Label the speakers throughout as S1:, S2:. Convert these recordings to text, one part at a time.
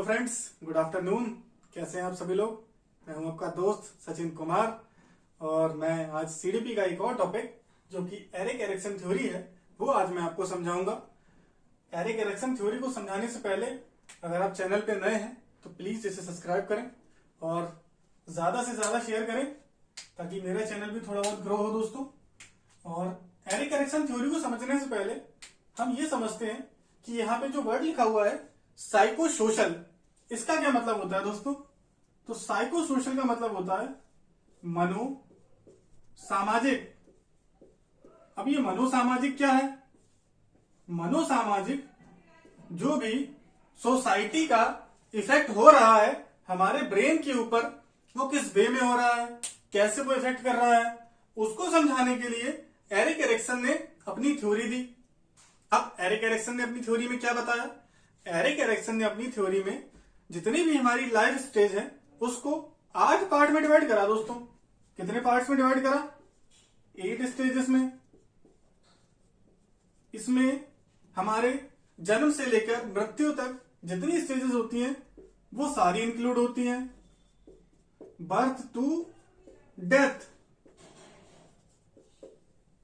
S1: Hello friends, good afternoon. कैसे हैं आप सभी लोग। मैं हूं आपका दोस्त सचिन कुमार और मैं आज सीडीपी का एक और टॉपिक जो कि एरिक एरिक्सन थ्योरी है वो आज मैं आपको समझाऊंगा। एरिक एरिक्सन थ्योरी को समझाने से पहले अगर आप चैनल पे नए हैं तो प्लीज इसे सब्सक्राइब करें और ज्यादा से ज्यादा शेयर करें ताकि मेरा चैनल भी थोड़ा बहुत ग्रो हो दोस्तों। और एरिक एरिक्सन थ्योरी को समझने से पहले हम ये समझते हैं कि यहाँ पे जो वर्ड लिखा हुआ है साइको सोशल, इसका क्या मतलब होता है दोस्तों। तो साइको सोशल का मतलब होता है मनो सामाजिक। अब ये मनो सामाजिक क्या है। मनो सामाजिक जो भी सोसाइटी का इफेक्ट हो रहा है हमारे ब्रेन के ऊपर, वो किस वे में हो रहा है, कैसे वो इफेक्ट कर रहा है, उसको समझाने के लिए एरिक एरिक्सन ने अपनी थ्योरी दी। अब एरिक एरिक्सन ने अपनी थ्योरी में क्या बताया। एरिक एरिक्सन ने अपनी थ्योरी में जितनी भी हमारी लाइफ स्टेज है उसको 8 पार्ट में डिवाइड करा दोस्तों। कितने पार्ट्स में डिवाइड करा? 8 स्टेजेस में। इसमें हमारे जन्म से लेकर मृत्यु तक जितनी स्टेजेस होती हैं वो सारी इंक्लूड होती हैं। Birth to death.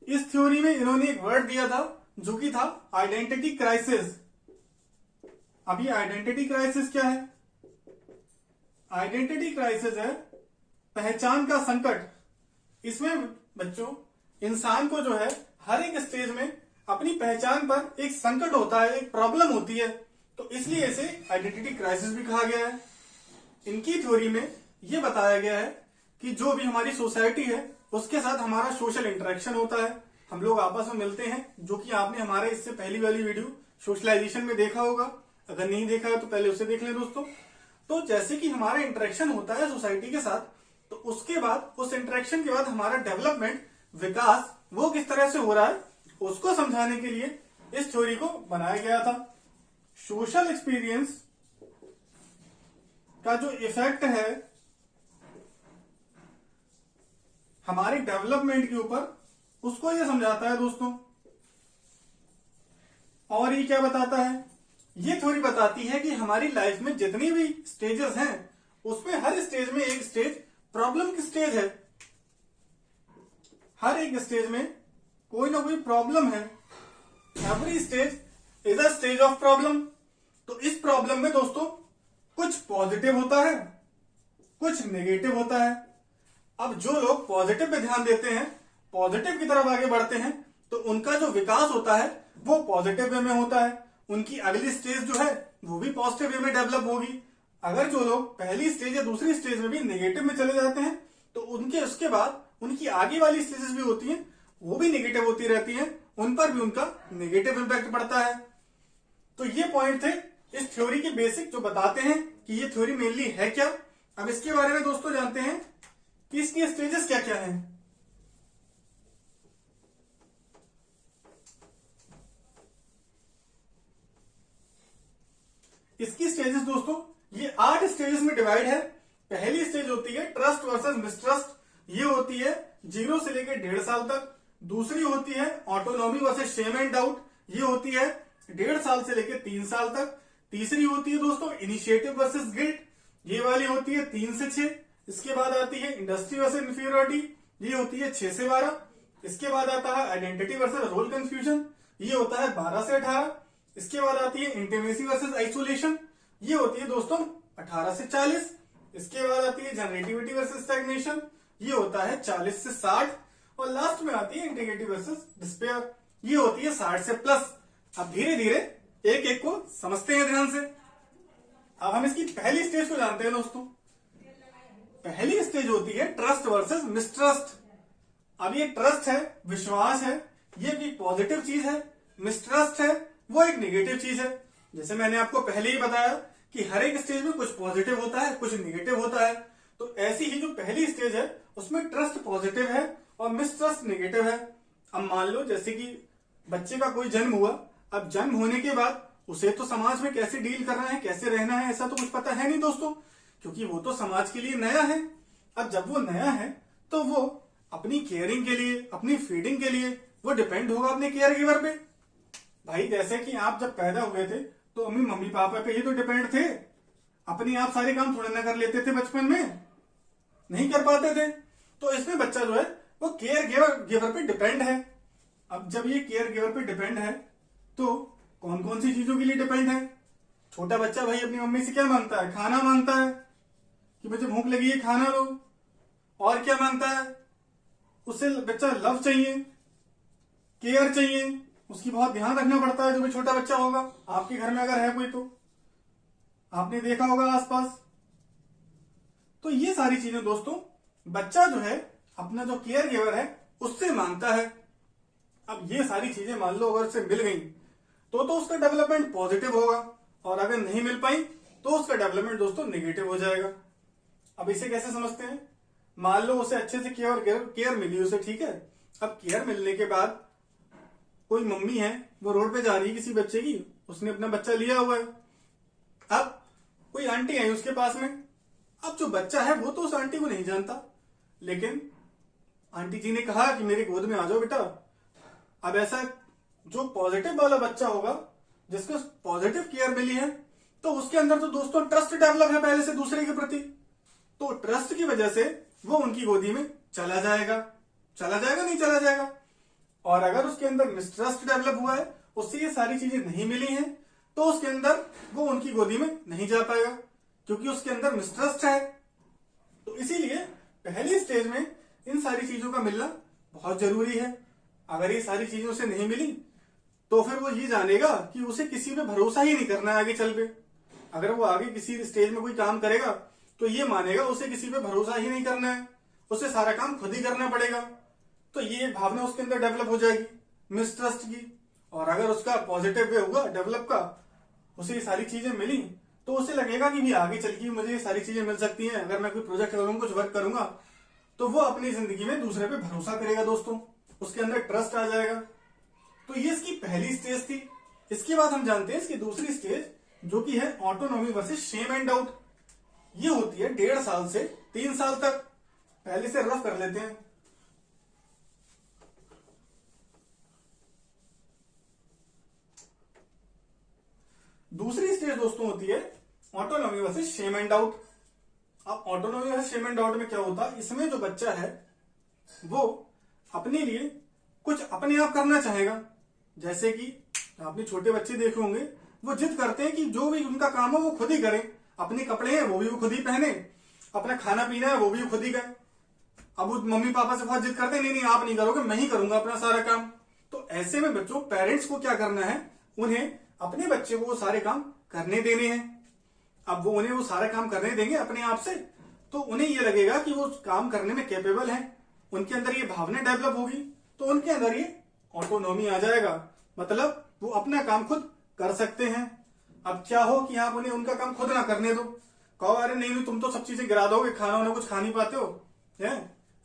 S1: इस थ्योरी में इन्होंने एक वर्ड दिया था जो कि था आइडेंटिटी क्राइसिस। अब ये आइडेंटिटी क्राइसिस क्या है? आइडेंटिटी क्राइसिस है पहचान का संकट। इसमें बच्चों इंसान को जो है हर एक स्टेज में अपनी पहचान पर एक संकट होता है, एक प्रॉब्लम होती है, तो इसलिए इसे आइडेंटिटी क्राइसिस भी कहा गया है। इनकी थ्योरी में यह बताया गया है कि जो भी हमारी सोसाइटी है उसके साथ हमारा सोशल इंटरेक्शन होता है, हम लोग आपस में मिलते हैं, जो कि आपने हमारे इससे पहली वाली वीडियो सोशलाइजेशन में देखा होगा। अगर नहीं देखा है तो पहले उसे देख लें दोस्तों। तो जैसे कि हमारा इंटरेक्शन होता है सोसाइटी के साथ, तो उसके बाद उस इंटरेक्शन के बाद हमारा डेवलपमेंट, विकास वो किस तरह से हो रहा है उसको समझाने के लिए इस थ्योरी को बनाया गया था। सोशल एक्सपीरियंस का जो इफेक्ट है हमारे डेवलपमेंट के ऊपर, उसको ये समझाता है दोस्तों। और ये क्या बताता है? ये थ्योरी बताती है कि हमारी लाइफ में जितनी भी स्टेजेस हैं उसमें हर स्टेज में एक स्टेज प्रॉब्लम की स्टेज है। हर एक स्टेज में कोई ना कोई प्रॉब्लम है। Every stage is a stage of problem. तो इस प्रॉब्लम में दोस्तों कुछ पॉजिटिव होता है, कुछ नेगेटिव होता है। अब जो लोग पॉजिटिव पे ध्यान देते हैं, पॉजिटिव की तरफ आगे बढ़ते हैं, तो उनका जो विकास होता है वो पॉजिटिव वे में होता है। उनकी अगली स्टेज जो है वो भी पॉजिटिव वे में डेवलप होगी। अगर जो लोग पहली स्टेज या दूसरी स्टेज में भी नेगेटिव में चले जाते हैं तो उनके उसके बाद उनकी आगे वाली स्टेजेस भी होती हैं वो भी नेगेटिव होती रहती हैं, उन पर भी उनका नेगेटिव इंपैक्ट पड़ता है। तो ये पॉइंट थे इस थ्योरी के बेसिक, जो बताते हैं कि ये थ्योरी मेनली है क्या। अब इसके बारे में दोस्तों जानते हैं कि इसकी स्टेजेस क्या क्या हैं। इसकी स्टेजेस दोस्तों ये 8 स्टेजेस में डिवाइड है। पहली स्टेज होती है ट्रस्ट वर्सेस मिसट्रस्ट, ये होती है 0 से लेकर 1.5 साल तक। दूसरी होती है autonomy versus shame and doubt, ये होती है 1.5 साल से लेकर 3 साल तक। तीसरी होती है दोस्तों इनिशिएटिव वर्सेस गिल्ट, ये वाली होती है 3 से 6। इसके बाद आती है इंडस्ट्री वर्सेस इंफीरियरिटी, ये होती है 6 से 12। इसके बाद आता है आइडेंटिटी वर्सेस रोल कंफ्यूजन, ये होता है 12 से 18। इसके बाद आती है इंटीमेसी वर्सेस आइसोलेशन, ये होती है दोस्तों 18 से 40। इसके बाद आती है जनरेटिविटी वर्सेस स्टैग्नेशन, ये होता है 40 से 60। और लास्ट में आती है इंटीग्रिटी वर्सेस डिस्पेयर, ये होती है 60 से प्लस। अब धीरे धीरे एक एक को समझते हैं ध्यान से। अब हम इसकी पहली स्टेज को जानते हैं दोस्तों। पहली स्टेज होती है ट्रस्ट वर्सेस मिसट्रस्ट। अब ये ट्रस्ट है, विश्वास है, ये भी पॉजिटिव चीज है। मिसट्रस्ट है, वो एक नेगेटिव चीज है। जैसे मैंने आपको पहले ही बताया कि हर एक स्टेज में कुछ पॉजिटिव होता है, कुछ नेगेटिव होता है। तो ऐसी ही जो पहली स्टेज है उसमें ट्रस्ट पॉजिटिव है और मिसट्रस्ट नेगेटिव है। अब मान लो जैसे कि बच्चे का कोई जन्म हुआ, अब जन्म होने के बाद उसे तो समाज में कैसे डील करना है, कैसे रहना है, ऐसा तो कुछ पता है नहीं दोस्तों, क्योंकि वो तो समाज के लिए नया है। अब जब वो नया है तो वो अपनी केयरिंग के लिए, अपनी फीडिंग के लिए वो डिपेंड होगा अपने केयर गिवर पे। भाई जैसे कि आप जब पैदा हुए थे तो मम्मी पापा पे ही तो डिपेंड थे। अपने आप सारे काम थोड़े ना कर लेते थे बचपन में, नहीं कर पाते थे। तो इसमें बच्चा जो है वो केयर गिवर पे डिपेंड है। अब जब ये केयर गिवर पे डिपेंड है तो कौन कौन सी चीजों के लिए डिपेंड है? छोटा बच्चा भाई अपनी मम्मी से क्या मांगता है? खाना मांगता है कि मुझे भूख लगी है खाना दो। और क्या मांगता है? उससे बच्चा लव चाहिए, केयर चाहिए, उसकी बहुत ध्यान रखना पड़ता है। जो भी छोटा बच्चा होगा आपके घर में अगर है कोई, तो आपने देखा होगा आसपास। तो ये सारी चीजें दोस्तों बच्चा जो है अपना जो केयर गिवर है उससे मांगता है। अब ये सारी चीजें मान लो अगर उससे मिल गई तो उसका डेवलपमेंट पॉजिटिव होगा, और अगर नहीं मिल पाई तो उसका डेवलपमेंट दोस्तों नेगेटिव हो जाएगा। अब इसे कैसे समझते हैं? मान लो उसे अच्छे से केयर मिली उसे, ठीक है। अब केयर मिलने के बाद कोई मम्मी है वो रोड पे जा रही है किसी बच्चे की, उसने अपना बच्चा लिया हुआ है। अब कोई आंटी आई उसके पास में। अब जो बच्चा है वो तो उस आंटी को नहीं जानता, लेकिन आंटी जी ने कहा कि मेरी गोद में आ जाओ बेटा। अब ऐसा जो पॉजिटिव वाला बच्चा होगा जिसको पॉजिटिव केयर मिली है, तो उसके अंदर तो दोस्तों ट्रस्ट डेवलप है पहले से दूसरे के प्रति। तो ट्रस्ट की वजह से वो उनकी गोदी में चला जाएगा नहीं चला जाएगा। और अगर उसके अंदर मिसट्रस्ट डेवलप हुआ है, उससे ये सारी चीजें नहीं मिली हैं, तो उसके अंदर वो उनकी गोदी में नहीं जा पाएगा, क्योंकि उसके अंदर मिसट्रस्ट है। तो इसीलिए पहली स्टेज में इन सारी चीजों का मिलना बहुत जरूरी है। अगर ये सारी चीजों से नहीं मिली तो फिर वो ये जानेगा कि उसे किसी पे भरोसा ही नहीं करना है आगे चल के। अगर वो आगे किसी स्टेज में कोई काम करेगा तो ये मानेगा उसे किसी पे भरोसा ही नहीं करना है, उसे सारा काम खुद ही करना पड़ेगा। तो ये भावना उसके अंदर डेवलप हो जाएगी मिसट्रस्ट की। और अगर उसका पॉजिटिव वे होगा डेवलप का, उसे ये सारी चीजें मिली, तो उसे लगेगा कि भी आगे चल के मुझे ये सारी चीजें मिल सकती हैं। अगर मैं कोई प्रोजेक्ट करूंगा, कुछ वर्क करूंगा, तो वो अपनी जिंदगी में दूसरे पे भरोसा करेगा दोस्तों, उसके अंदर ट्रस्ट आ जाएगा। तो ये इसकी पहली स्टेज थी। इसके बाद हम जानते हैं इसकी दूसरी स्टेज जो कि है autonomy versus shame and doubt. ये होती है 1.5 साल से 3 साल तक। पहले से रफ कर लेते हैं। दूसरी स्टेज दोस्तों होती है autonomy versus shame and doubt. अब autonomy versus shame and doubt में क्या होता है? इसमें जो बच्चा है वो अपने लिए कुछ अपने आप करना चाहेगा। जैसे कि आपने छोटे बच्चे देखे होंगे, वो जिद करते हैं कि जो भी उनका काम हो वो खुद ही करें। अपने कपड़े हैं वो भी वो खुद ही पहने, अपना खाना पीना है वो भी खुद ही करें। अब वो मम्मी पापा से बहुत जिद करते हैं, नहीं आप नहीं करोगे, मैं ही करूंगा अपना सारा काम। तो ऐसे में बच्चों पेरेंट्स को क्या करना है? उन्हें अपने बच्चे को वो सारे काम करने देने हैं। अब वो उन्हें वो सारा काम करने देंगे अपने आप से, तो उन्हें ये लगेगा कि वो काम करने में कैपेबल है, उनके अंदर ये भावना डेवलप होगी, तो उनके अंदर ये ऑटोनॉमी आ जाएगा। मतलब वो अपना काम खुद कर सकते हैं। अब क्या हो कि आप उन्हें उनका काम खुद ना करने दो, कहो अरे नहीं तुम तो सब चीजें गिरा दोगे, खाना वाना कुछ खा नहीं पाते हो है।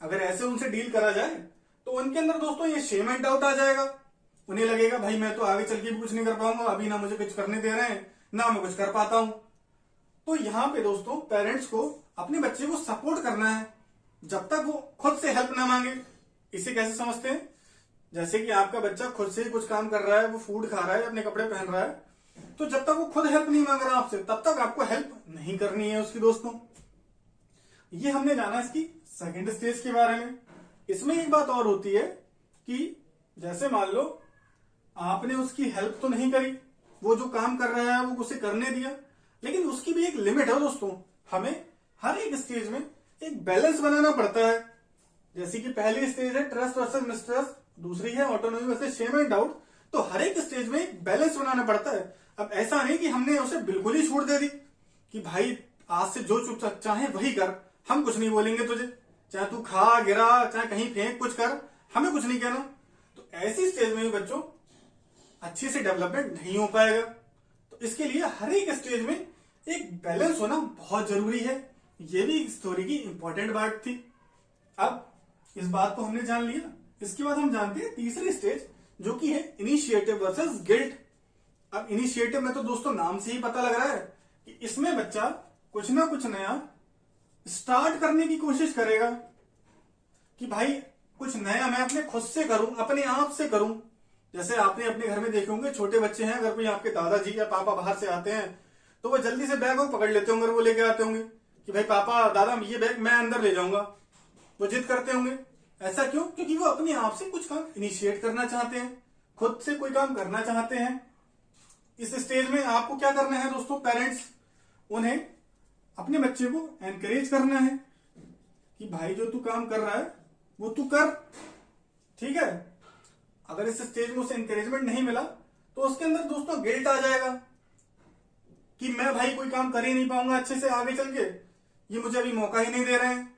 S1: अगर ऐसे उनसे डील करा जाए तो उनके अंदर दोस्तों ये शेम एंड डाउट आ जाएगा। उन्हें लगेगा भाई मैं तो आगे चल के भी कुछ नहीं कर पाऊंगा, अभी ना मुझे कुछ करने दे रहे हैं, ना मैं कुछ कर पाता हूं। तो यहाँ पे दोस्तों पेरेंट्स को अपने बच्चे को सपोर्ट करना है जब तक वो खुद से हेल्प ना मांगे। इसे कैसे समझते हैं? जैसे कि आपका बच्चा खुद से ही कुछ काम कर रहा है, वो फूड खा रहा है, अपने कपड़े पहन रहा है, तो जब तक वो खुद हेल्प नहीं मांग रहा आपसे, तब तक आपको हेल्प नहीं करनी है उसकी दोस्तों। ये हमने जाना इसकी सेकंड स्टेज के बारे में। इसमें एक बात और होती है कि जैसे मान लो आपने उसकी हेल्प तो नहीं करी, वो जो काम कर रहा है वो उसे करने दिया, लेकिन उसकी भी एक लिमिट है दोस्तों। हमें हर एक स्टेज में एक बैलेंस बनाना पड़ता है। जैसे कि पहली स्टेज है ट्रस्ट वर्सेस मिसट्रस्ट, दूसरी है autonomy versus shame and doubt. तो हर एक स्टेज में एक बैलेंस बनाना पड़ता है। अब ऐसा नहीं कि हमने उसे बिल्कुल ही छूट दे दी कि भाई आज से जो चुप चाहे वही कर, हम कुछ नहीं बोलेंगे तुझे, चाहे तू खा गिरा चाहे कहीं फेंक कुछ कर, हमें कुछ नहीं कहना। तो ऐसी स्टेज में भी बच्चों अच्छे से डेवलपमेंट नहीं हो पाएगा। तो इसके लिए हर एक स्टेज में एक बैलेंस होना बहुत जरूरी है। ये भी स्टोरी की इंपॉर्टेंट बात थी। अब इस बात को हमने जान लिया। इसके बाद हम जानते हैं तीसरी स्टेज जो कि है इनिशिएटिव वर्सेस गिल्ट। अब इनिशिएटिव में तो दोस्तों नाम से ही पता लग रहा है कि इसमें बच्चा कुछ ना कुछ नया स्टार्ट करने की कोशिश करेगा कि भाई कुछ नया मैं अपने खुद से करूं, अपने आप से करूं। जैसे आपने अपने घर में देखे होंगे छोटे बच्चे हैं, अगर कोई आपके दादाजी या पापा बाहर से आते हैं तो वो जल्दी से बैग को पकड़ लेते होंगे और वो लेके आते होंगे कि भाई पापा दादा ये बैग मैं अंदर ले जाऊंगा। वो जिद करते होंगे। ऐसा क्यों? क्योंकि वो अपने आप से कुछ काम इनिशिएट करना चाहते हैं, खुद से कोई काम करना चाहते हैं। इस स्टेज में आपको क्या करना है दोस्तों, पेरेंट्स, उन्हें अपने बच्चे को एनकरेज करना है कि भाई जो तू काम कर रहा है वो तू कर, ठीक है। अगर इस स्टेज में उसे एनकरेजमेंट नहीं मिला तो उसके अंदर दोस्तों गिल्ट आ जाएगा कि मैं भाई कोई काम कर ही नहीं पाऊंगा अच्छे से आगे चल के, ये मुझे अभी मौका ही नहीं दे रहे हैं।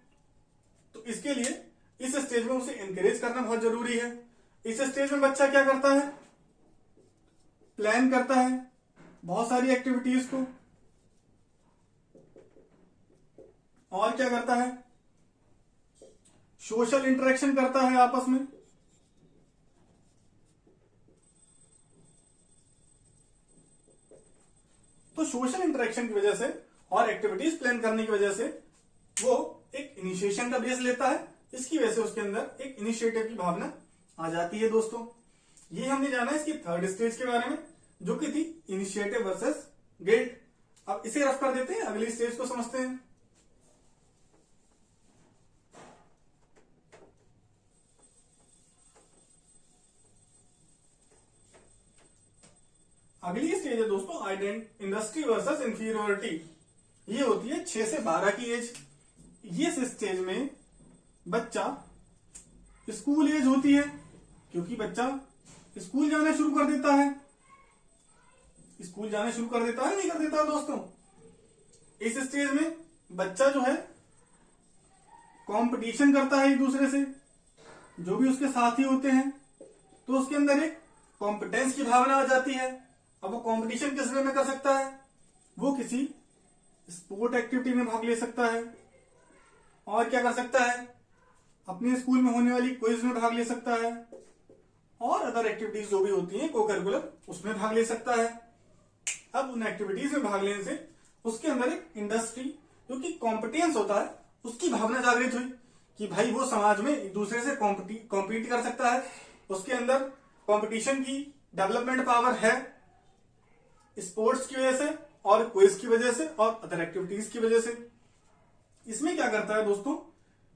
S1: तो इसके लिए इस स्टेज में उसे एनकरेज करना बहुत जरूरी है। इस स्टेज में बच्चा क्या करता है, प्लान करता है बहुत सारी एक्टिविटीज को, और क्या करता है, सोशल इंटरेक्शन करता है आपस में। तो सोशल इंटरेक्शन की वजह से और एक्टिविटीज प्लान करने की वजह से वो एक इनिशिएशन का बेस लेता है। इसकी वजह से उसके अंदर एक इनिशिएटिव की भावना आ जाती है दोस्तों। ये हमने जाना इसकी थर्ड स्टेज के बारे में, जो कि थी इनिशिएटिव वर्सेस गिल्ट। अब इसे रफ कर देते हैं, अगली स्टेज को समझते हैं। अगली स्टेज है दोस्तों इंडस्ट्री वर्सेस इंफीरियोरिटी। ये होती है 6 से 12 की एज। ये स्टेज में बच्चा स्कूल एज होती है, क्योंकि बच्चा स्कूल जाना शुरू कर देता है। स्कूल जाना शुरू कर देता है, नहीं कर देता दोस्तों। इस स्टेज में बच्चा जो है कंपटीशन करता है एक दूसरे से, जो भी उसके साथी होते हैं। तो उसके अंदर एक कॉम्पिटेंस की भावना आ जाती है। अब वो कंपटीशन किस वे में कर सकता है, वो किसी स्पोर्ट एक्टिविटी में भाग ले सकता है, और क्या कर सकता है, अपने स्कूल में होने वाली क्विज में भाग ले सकता है, और अदर एक्टिविटीज जो भी होती हैं को करिकुलर, उसमें भाग ले सकता है। अब उन एक्टिविटीज में भाग लेने से उसके अंदर एक इंडस्ट्री, जो कि कॉम्पिटेंस होता है, उसकी भावना जागृत हुई कि भाई वो समाज में एक दूसरे से कॉम्पीट कर सकता है। उसके अंदर कंपटीशन की डेवलपमेंट पावर है, स्पोर्ट्स की वजह से और क्विज की वजह से और अदर एक्टिविटीज की वजह से। इसमें क्या करता है दोस्तों,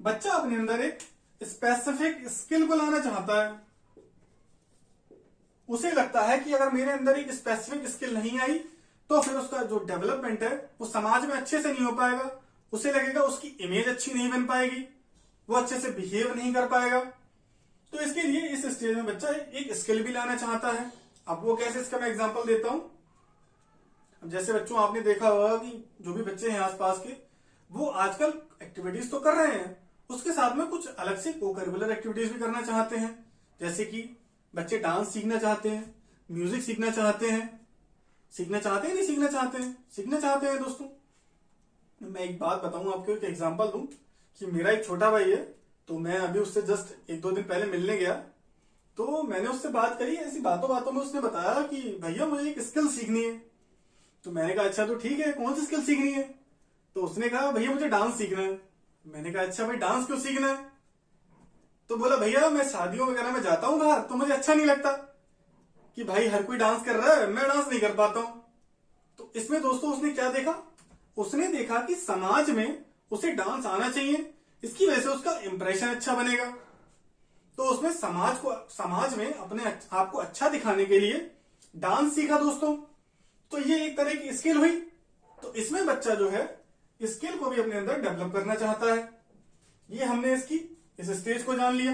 S1: बच्चा अपने अंदर एक स्पेसिफिक स्किल को लाना चाहता है। उसे लगता है कि अगर मेरे अंदर एक स्पेसिफिक स्किल नहीं आई तो फिर उसका जो डेवलपमेंट है वो समाज में अच्छे से नहीं हो पाएगा। उसे लगेगा उसकी इमेज अच्छी नहीं बन पाएगी, वो अच्छे से बिहेव नहीं कर पाएगा। तो इसके लिए इस स्टेज में बच्चा एक स्किल भी लाना चाहता है। अब वो कैसे, इसका मैं एग्जांपल देता हूं। अब जैसे बच्चों आपने देखा होगा कि जो भी बच्चे हैं आसपास के, वो आजकल एक्टिविटीज तो कर रहे हैं, उसके साथ में कुछ अलग से को करिकुलर एक्टिविटीज भी करना चाहते हैं। जैसे कि बच्चे डांस सीखना चाहते हैं, म्यूजिक सीखना चाहते हैं। सीखना चाहते हैं नहीं सीखना चाहते हैं? सीखना चाहते हैं दोस्तों। मैं एक बात बताऊं आपको, एक एग्जांपल दूं कि मेरा एक छोटा भाई है, तो मैं अभी उससे जस्ट 1-2 दिन पहले मिलने गया, तो मैंने उससे बात करी। ऐसी बातों बातों में उसने बताया कि भैया मुझे एक स्किल सीखनी है। तो मैंने कहा अच्छा तो ठीक है, कौन सी स्किल सीखनी है? तो उसने कहा भैया मुझे डांस सीखना है। मैंने कहा अच्छा भाई डांस क्यों सीखना है? तो बोला भैया मैं शादियों वगैरह में जाता हूं बाहर, तो मुझे अच्छा नहीं लगता कि भाई हर कोई डांस कर रहा है, मैं डांस नहीं कर पाता हूं। तो इसमें दोस्तों उसने क्या देखा, उसने देखा कि समाज में उसे डांस आना चाहिए, इसकी वजह से उसका इंप्रेशन अच्छा बनेगा। तो उसने समाज में अपने आप को अच्छा दिखाने के लिए डांस सीखा दोस्तों। तो ये एक तरह की स्किल हुई। तो इसमें बच्चा जो है स्किल को भी अपने अंदर डेवलप करना चाहता है। ये हमने इसकी इस स्टेज को जान लिया।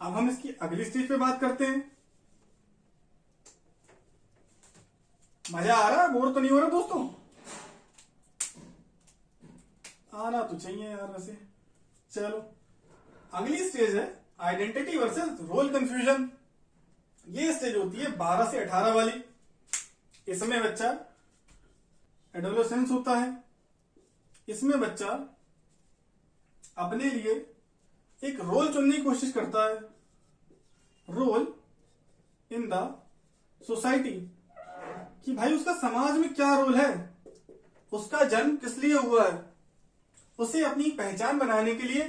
S1: अब हम इसकी अगली स्टेज पे बात करते हैं। मजा आ रहा है, बोर तो नहीं हो रहा दोस्तों? आना तो चाहिए यार वैसे। चलो अगली स्टेज है आइडेंटिटी वर्सेस रोल कंफ्यूजन। ये स्टेज होती है 12 से 18 वाली। इसमें बच्चा एडोलेसेंस होता है। इसमें बच्चा अपने लिए एक रोल चुनने की कोशिश करता है, रोल इन द सोसाइटी, कि भाई उसका समाज में क्या रोल है, उसका जन्म किस लिए हुआ है, उसे अपनी पहचान बनाने के लिए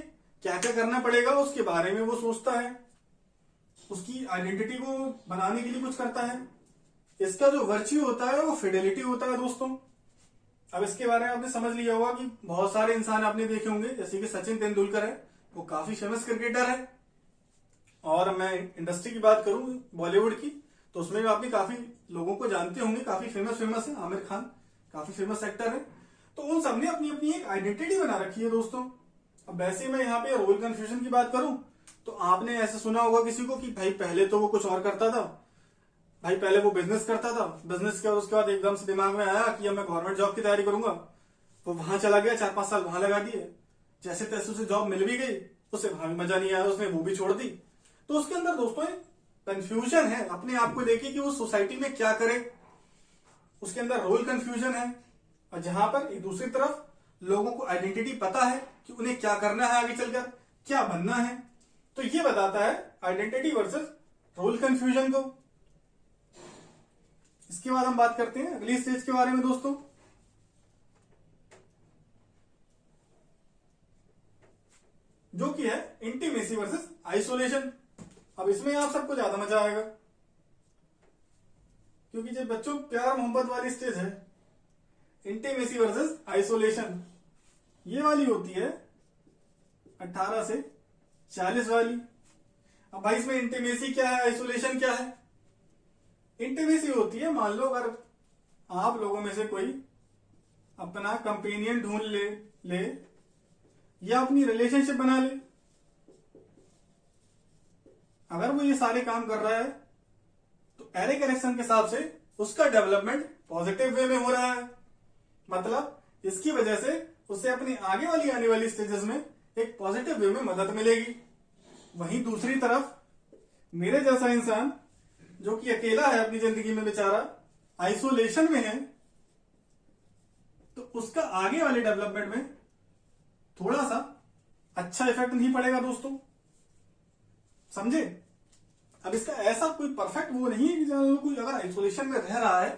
S1: क्या क्या करना पड़ेगा, उसके बारे में वो सोचता है। उसकी आइडेंटिटी को बनाने के लिए कुछ करता है। इसका जो वर्च्यू होता है वो फिडेलिटी होता है दोस्तों। अब इसके बारे में आपने समझ लिया होगा कि बहुत सारे इंसान आपने देखे होंगे, जैसे कि सचिन तेंदुलकर है, वो काफी फेमस क्रिकेटर है। और मैं इंडस्ट्री की बात करूं बॉलीवुड की, तो उसमें भी आपने काफी लोगों को जानते होंगे, काफी फेमस है। आमिर खान काफी फेमस एक्टर है। तो उन सबने अपनी अपनी एक आइडेंटिटी बना रखी है दोस्तों। अब वैसे मैं यहाँ पे रोल कन्फ्यूजन की बात करूं तो आपने ऐसे सुना होगा किसी को कि भाई पहले तो वो कुछ और करता था, भाई पहले वो बिजनेस करता था, बिजनेस के उसके बाद एकदम से दिमाग में आया कि अब मैं गवर्नमेंट जॉब की तैयारी करूंगा, वो वहां चला गया, 4-5 साल वहां लगा दिए, जैसे तैसे उसे जॉब मिल भी गई, उसे वहां भी मजा नहीं आया, उसने वो भी छोड़ दी। तो उसके अंदर दोस्तों एक कंफ्यूजन है अपने आप को लेके कि वो सोसाइटी में क्या करे, उसके अंदर रोल कंफ्यूजन है। और जहां पर एक दूसरी तरफ लोगों को आइडेंटिटी पता है कि उन्हें क्या करना है, आगे चलकर क्या बनना है। तो ये बताता है आइडेंटिटी वर्सेस रोल कंफ्यूजन को। इसके बाद हम बात करते हैं अगली स्टेज के बारे में दोस्तों, जो कि है इंटीमेसी वर्सेस आइसोलेशन। अब इसमें आप सबको ज्यादा मजा आएगा, क्योंकि जब बच्चों प्यार मोहब्बत वाली स्टेज है, इंटीमेसी वर्सेस आइसोलेशन, ये वाली होती है 18 से 40 वाली। अब भाई इसमें इंटीमेसी क्या है, आइसोलेशन क्या है? इंटीमेसी होती है, मान लो अगर आप लोगों में से कोई अपना कंपेनियन ढूंढ ले या अपनी रिलेशनशिप बना ले, अगर वो ये सारे काम कर रहा है तो एरिक एरिक्सन के हिसाब से उसका डेवलपमेंट पॉजिटिव वे में हो रहा है। मतलब इसकी वजह से उसे अपनी आगे वाली आने वाली स्टेजेस में एक पॉजिटिव वे में मदद मिलेगी। वहीं दूसरी तरफ मेरे जैसा इंसान जो कि अकेला है अपनी जिंदगी में, बेचारा आइसोलेशन में है, तो उसका आगे वाले डेवलपमेंट में थोड़ा सा अच्छा इफेक्ट नहीं पड़ेगा दोस्तों, समझे? अब इसका ऐसा कोई परफेक्ट वो नहीं है कि जान लो कोई अगर आइसोलेशन में रह रहा है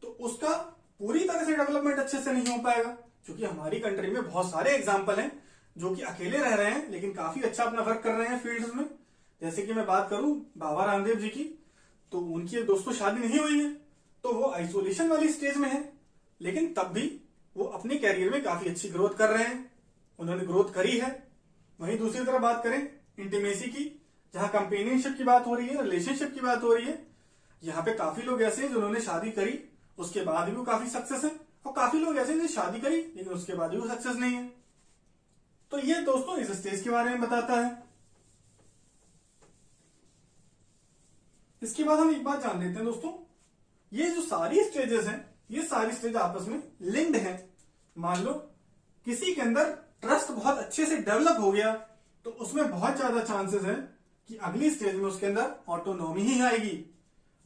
S1: तो उसका पूरी तरह से डेवलपमेंट अच्छे से नहीं हो पाएगा, क्योंकि हमारी कंट्री में बहुत सारे एग्जाम्पल हैं जो कि अकेले रह रहे हैं लेकिन काफी अच्छा अपना वर्क कर रहे हैं फील्ड्स में। जैसे कि मैं बात करूं बाबा रामदेव जी की, तो उनकी एक दोस्तों शादी नहीं हुई है, तो वो आइसोलेशन वाली स्टेज में है, लेकिन तब भी वो अपने कैरियर में काफी अच्छी ग्रोथ कर रहे हैं, उन्होंने ग्रोथ करी है। वहीं दूसरी तरफ बात करें इंटीमेसी की, जहां कंपेनियनशिप की बात हो रही है, रिलेशनशिप की बात हो रही है, यहाँ पे काफी लोग ऐसे हैं जिन्होंने शादी करी उसके बाद भी वो काफी सक्सेस है, और काफी लोग ऐसे हैं शादी करी लेकिन उसके बाद भी वो सक्सेस नहीं है। तो ये दोस्तों इस स्टेज के बारे में बताता है। इसके बाद हम एक बात जान लेते हैं दोस्तों, ये जो सारी स्टेजेस हैं, ये सारी स्टेज आपस में लिंक्ड हैं। मान लो किसी के अंदर ट्रस्ट बहुत अच्छे से डेवलप हो गया तो उसमें बहुत ज्यादा चांसेस है कि अगली स्टेज में उसके अंदर ऑटोनॉमी ही आएगी,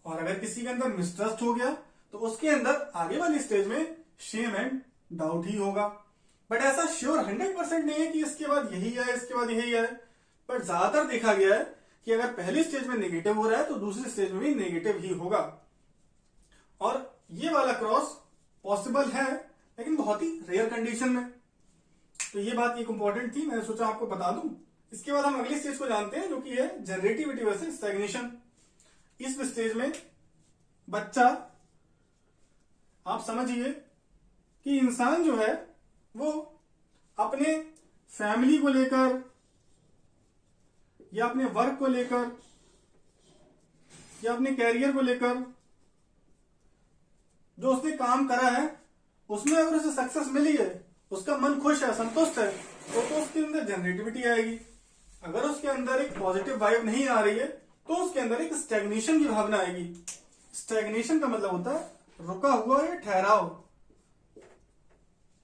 S1: और अगर किसी के अंदर मिसट्रस्ट हो गया तो उसके अंदर आगे वाली स्टेज में शेम एंड डाउट ही होगा। बट ऐसा श्योर 100% नहीं है कि इसके बाद यही आए, इसके बाद यही आए, बट ज्यादातर देखा गया है कि अगर पहली स्टेज में नेगेटिव हो रहा है तो दूसरी स्टेज में भी नेगेटिव ही होगा। और ये वाला क्रॉस पॉसिबल है लेकिन बहुत ही रेयर कंडीशन में। तो ये बात एक इंपॉर्टेंट थी, मैंने सोचा आपको बता दूं। इसके बाद हम अगली स्टेज को जानते हैं जो कि है जनरेटिविटी वर्सेस स्टैग्नेशन। इस स्टेज में बच्चा, आप समझिए कि इंसान जो है वो अपने फैमिली को लेकर या अपने वर्क को लेकर या अपने कैरियर को लेकर जो उसने काम करा है उसमें अगर उसे सक्सेस मिली है, उसका मन खुश है, संतुष्ट है, तो उसके अंदर जनरेटिविटी आएगी। अगर उसके अंदर एक पॉजिटिव वाइब नहीं आ रही है तो उसके अंदर एक स्टैग्नेशन की भावना आएगी। स्टैग्नेशन का मतलब होता है रुका हुआ या ठहराव।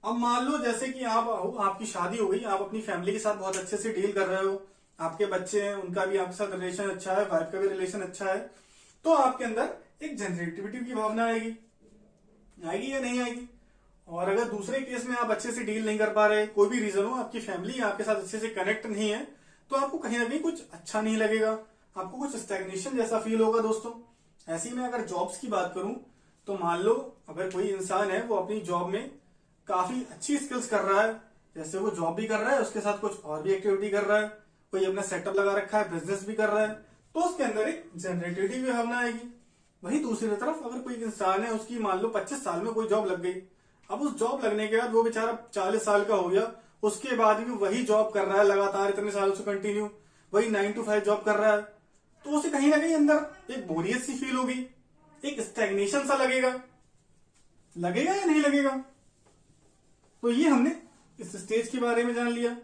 S1: अब मान लो जैसे कि आपकी शादी हो गई, आप अपनी फैमिली के साथ बहुत अच्छे से डील कर रहे हो, आपके बच्चे हैं, उनका भी आपके साथ रिलेशन अच्छा है, वाइफ का भी रिलेशन अच्छा है, तो आपके अंदर एक जनरेटिविटी की भावना आएगी या नहीं आएगी? और अगर दूसरे केस में आप अच्छे से डील नहीं कर पा रहे, कोई भी रीजन हो, आपकी फैमिली आपके साथ अच्छे से कनेक्ट नहीं है, तो आपको कहीं ना कहीं कुछ अच्छा नहीं लगेगा, आपको कुछ स्टैग्नेशन जैसा फील होगा दोस्तों। ऐसे ही मैं अगर जॉब्स की बात करूं तो मान लो अगर कोई इंसान है वो अपनी जॉब में काफी अच्छी स्किल्स कर रहा है, जैसे वो जॉब भी कर रहा है उसके साथ कुछ और भी एक्टिविटी कर रहा है, कोई अपना सेटअप लगा रखा है, बिजनेस भी कर रहा है, तो उसके अंदर एक जनरेटिविटी भी भावना आएगी। वही दूसरी तरफ अगर कोई इंसान है, उसकी मान लो 25 साल में कोई जॉब लग गई, अब उस जॉब लगने के बाद वो बेचारा 40 साल का हो गया, उसके बाद भी वही जॉब कर रहा है लगातार इतने सालों से कंटिन्यू, वही 9 to 5 जॉब कर रहा है, तो उसे कहीं ना कहीं अंदर एक बोरियत सी फील होगी, एक स्टैग्नेशन सा लगेगा या नहीं लगेगा। तो ये हमने इस स्टेज के बारे में जान लिया।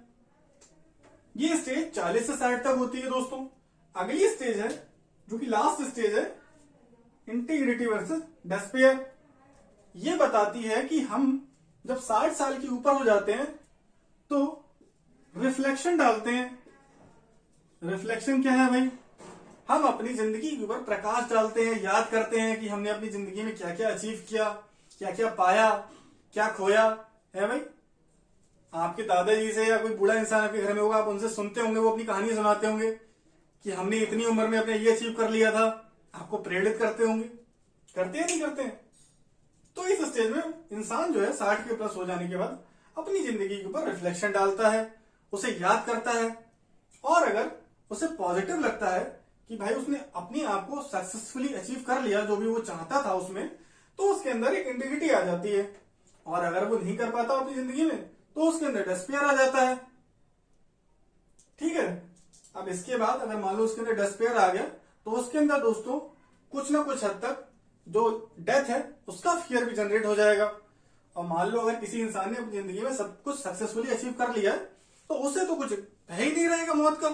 S1: ये स्टेज 40 से 60 तक होती है दोस्तों। अगली स्टेज है जो कि लास्ट स्टेज है, इंटीग्रिटी वर्सेस डिस्पेयर। ये बताती है कि हम जब 60 साल के ऊपर हो जाते हैं तो रिफ्लेक्शन डालते हैं। रिफ्लेक्शन क्या है भाई? हम अपनी जिंदगी के ऊपर प्रकाश डालते हैं, याद करते हैं कि हमने अपनी जिंदगी में क्या क्या अचीव किया, क्या क्या पाया, क्या खोया है भाई। आपके दादाजी से या कोई बूढ़ा इंसान आपके घर में होगा, आप उनसे सुनते होंगे, वो अपनी कहानी सुनाते होंगे कि हमने इतनी उम्र में अपने ये अचीव कर लिया था। आपको प्रेरित करते होंगे, करते हैं नहीं करते हैं? तो इस स्टेज में इंसान जो है 60 के प्लस हो जाने के बाद अपनी जिंदगी के ऊपर रिफ्लेक्शन डालता है, उसे याद करता है, और अगर उसे पॉजिटिव लगता है कि भाई उसने अपने आप को सक्सेसफुली अचीव कर लिया जो भी वो चाहता था उसमें, तो उसके अंदर एक इंटीग्रिटी आ जाती है। और अगर वो नहीं कर पाता अपनी जिंदगी में तो उसके अंदर डिस्पेयर आ जाता है। ठीक है, अब इसके बाद अगर मान लो उसके अंदर डिस्पेयर आ गया तो उसके अंदर दोस्तों कुछ ना कुछ हद तक जो डेथ है उसका फियर भी जनरेट हो जाएगा। और मान लो अगर किसी इंसान ने अपनी जिंदगी में सब कुछ सक्सेसफुली अचीव कर लिया है तो उसे तो कुछ भय ही नहीं रहेगा मौत का,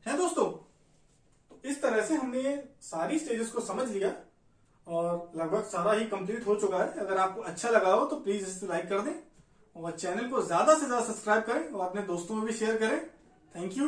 S1: है दोस्तों। तो इस तरह से हमने ये सारी स्टेजेस को समझ लिया और लगभग सारा ही कंप्लीट हो चुका है। अगर आपको अच्छा लगा हो तो प्लीज इसे लाइक कर दें और चैनल को ज्यादा से ज्यादा सब्सक्राइब करें और अपने दोस्तों में भी शेयर करें। Thank you.